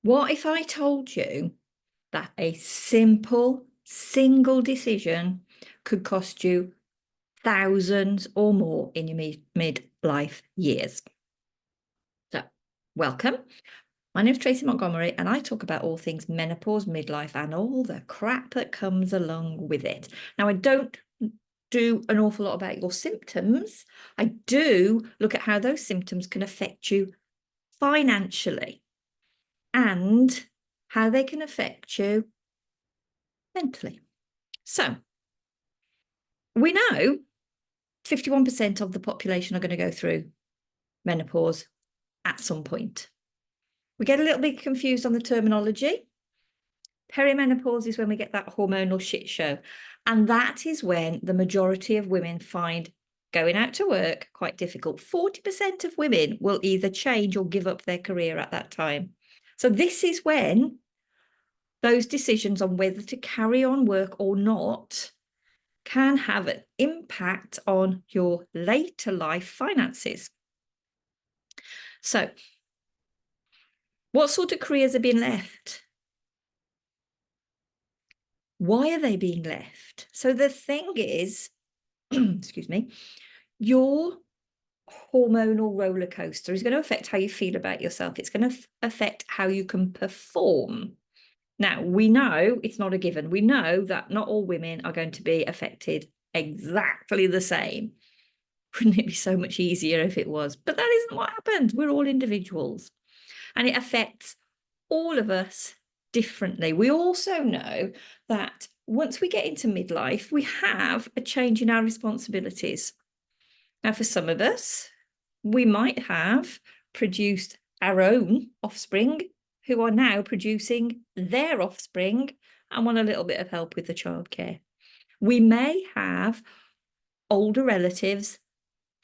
What if I told you that a simple, single decision could cost you thousands or more in your midlife years? So, welcome. My name's Tracy Montgomery, and I talk about all things menopause, midlife, and all the crap that comes along with it. Now, I don't do an awful lot about your symptoms. I do look at how those symptoms can affect you financially and how they can affect you mentally. So, we know 51% of the population are going to go through menopause at some point. We get a little bit confused on the terminology. Perimenopause is when we get that hormonal shit show. And that is when the majority of women find going out to work quite difficult. 40% of women will either change or give up their career at that time. So this is when those decisions on whether to carry on work or not can have an impact on your later life finances. So, what sort of careers are being left? Why are they being left? So the thing is, excuse me, your hormonal roller coaster is going to affect how you feel about yourself. It's going to affect how you can perform. Now, we know it's not a given. We know that not all women are going to be affected exactly the same. Wouldn't it be so much easier if it was? But that isn't what happens. We're all individuals. And it affects all of us differently. We also know that once we get into midlife, we have a change in our responsibilities. Now, for some of us, we might have produced our own offspring who are now producing their offspring and want a little bit of help with the childcare. We may have older relatives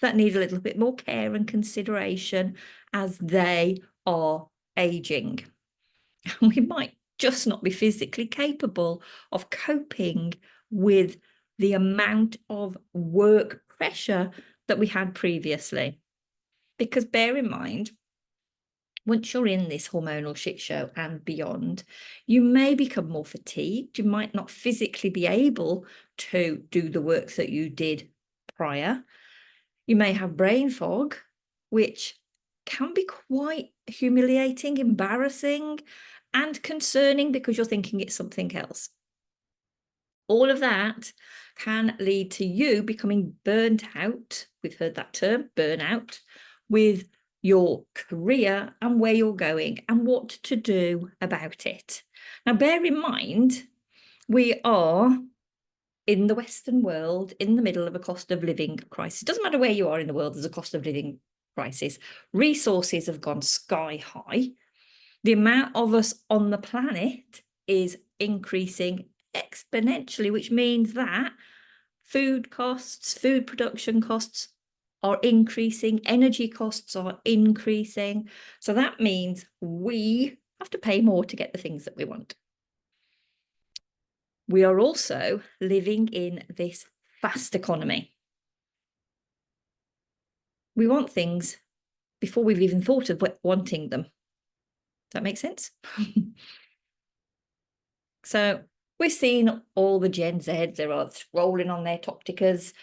that need a little bit more care and consideration as they are aging. We might just not be physically capable of coping with the amount of work pressure that we had previously. Because bear in mind, once you're in this hormonal shit show and beyond, you may become more fatigued. You might not physically be able to do the work that you did prior. You may have brain fog, which can be quite humiliating, embarrassing, and concerning because you're thinking it's something else. All of that can lead to you becoming burnt out. We've heard that term, burnout, with your career and where you're going and what to do about it. Now, bear in mind, we are in the Western world in the middle of a cost of living crisis. It doesn't matter where you are in the world, there's a cost of living crisis. Resources have gone sky high. The amount of us on the planet is increasing exponentially, which means that food costs, food production costs are increasing, energy costs are increasing. So that means we have to pay more to get the things that we want. We are also living in this fast economy. We want things before we've even thought of wanting them. Does that make sense? So we're seeing all the Gen Zs, they're all scrolling on their top tickers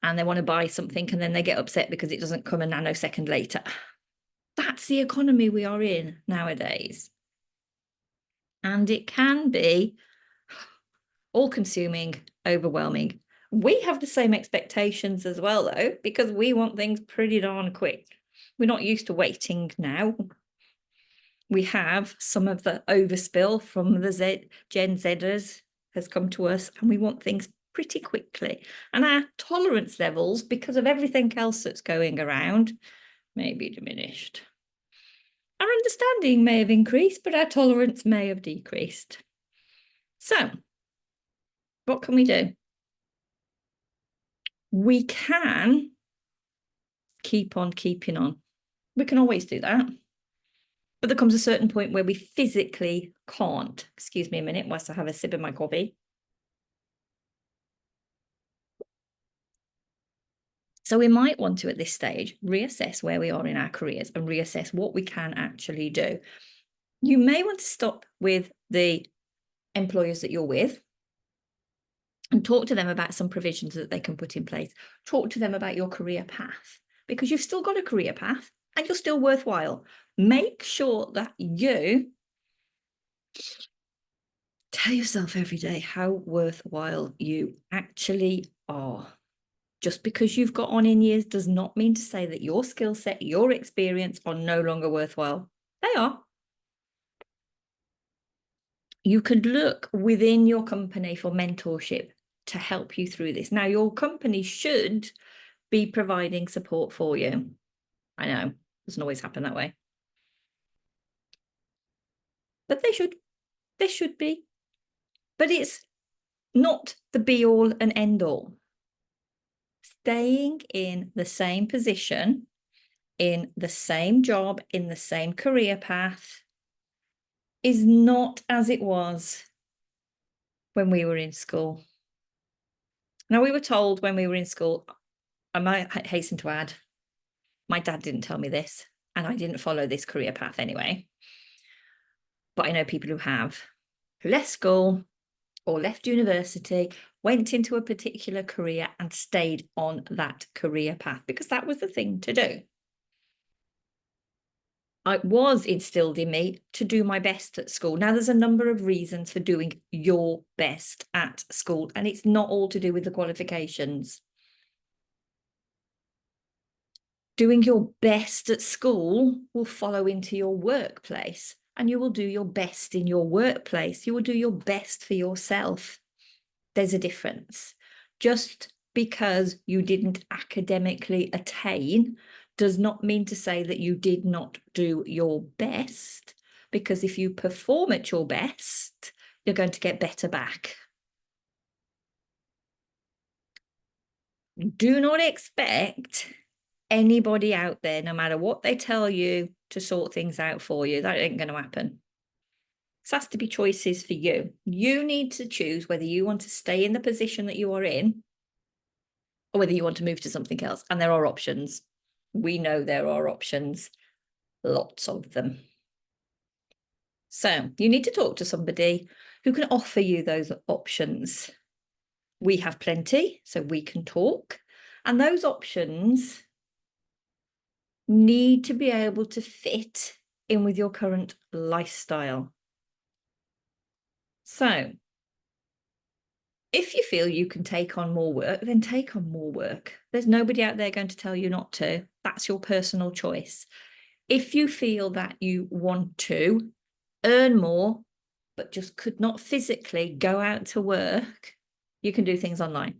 and they want to buy something and then they get upset because it doesn't come a nanosecond later. That's the economy we are in nowadays. And it can be all-consuming, overwhelming. We have the same expectations as well, though, because we want things pretty darn quick. We're not used to waiting now. We have some of the overspill from the Gen Zers has come to us, and we want things pretty quickly. And our tolerance levels, because of everything else that's going around, may be diminished. Our understanding may have increased, but our tolerance may have decreased. So, what can we do? We can keep on keeping on. We can always do that. But there comes a certain point where we physically can't. Excuse me a minute whilst I have a sip of my coffee. So we might want to, at this stage, reassess where we are in our careers and reassess what we can actually do. You may want to stop with the employers that you're with and talk to them about some provisions that they can put in place. Talk to them about your career path, because you've still got a career path and you're still worthwhile. Make sure that you tell yourself every day how worthwhile you actually are. Just because you've got on in years does not mean to say that your skill set, your experience are no longer worthwhile. They are. You could look within your company for mentorship to help you through this. Now, your company should be providing support for you. I know, it doesn't always happen that way. But they should. They should be. But it's not the be all and end all. Staying in the same position, in the same job, in the same career path is not as it was when we were in school. Now, we were told when we were in school, I might hasten to add, my dad didn't tell me this, and I didn't follow this career path anyway. But I know people who have, who left school or left university, went into a particular career and stayed on that career path because that was the thing to do. It was instilled in me to do my best at school. Now, there's a number of reasons for doing your best at school, and it's not all to do with the qualifications. Doing your best at school will follow into your workplace, and you will do your best in your workplace. You will do your best for yourself. There's a difference. Just because you didn't academically attain does not mean to say that you did not do your best, because if you perform at your best, you're going to get better back. Do not expect anybody out there, no matter what they tell you, to sort things out for you. That ain't going to happen. This has to be choices for you. You need to choose whether you want to stay in the position that you are in or whether you want to move to something else. And there are options. We know there are options, lots of them. So you need to talk to somebody who can offer you those options. We have plenty, so we can talk. And those options need to be able to fit in with your current lifestyle. So if you feel you can take on more work, then take on more work. There's nobody out there going to tell you not to. That's your personal choice. If you feel that you want to earn more, but just could not physically go out to work, you can do things online.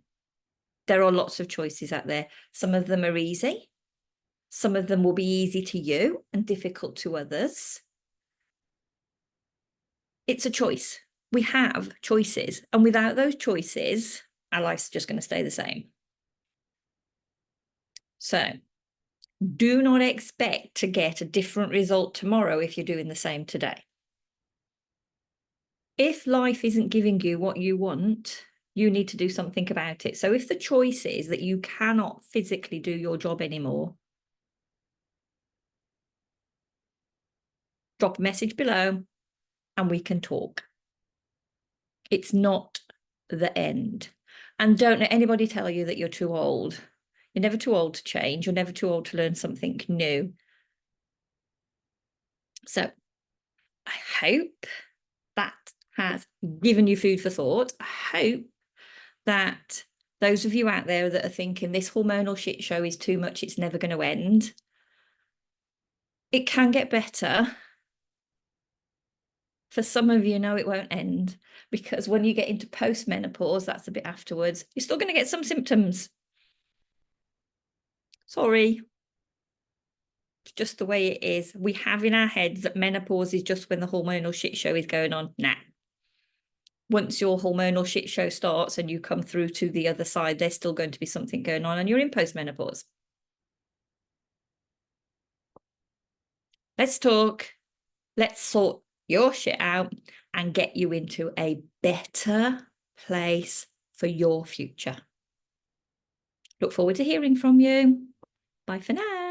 There are lots of choices out there. Some of them are easy. Some of them will be easy to you and difficult to others. It's a choice. We have choices. And without those choices, our life's just going to stay the same. So do not expect to get a different result tomorrow if you're doing the same today. If life isn't giving you what you want, you need to do something about it. So if the choice is that you cannot physically do your job anymore, drop a message below and we can talk. It's not the end. And don't let anybody tell you that you're too old. You're never too old to change. You're never too old to learn something new. So I hope that has given you food for thought. I hope that those of you out there that are thinking this hormonal shit show is too much, it's never going to end, it can get better. For some of you, no, it won't end, because when you get into post-menopause, that's a bit afterwards, you're still going to get some symptoms. Sorry. It's just the way it is. We have in our heads that menopause is just when the hormonal shit show is going on. Nah. Once your hormonal shit show starts and you come through to the other side, there's still going to be something going on and you're in post-menopause. Let's talk. Let's sort your shit out and get you into a better place for your future. Look forward to hearing from you. Bye for now.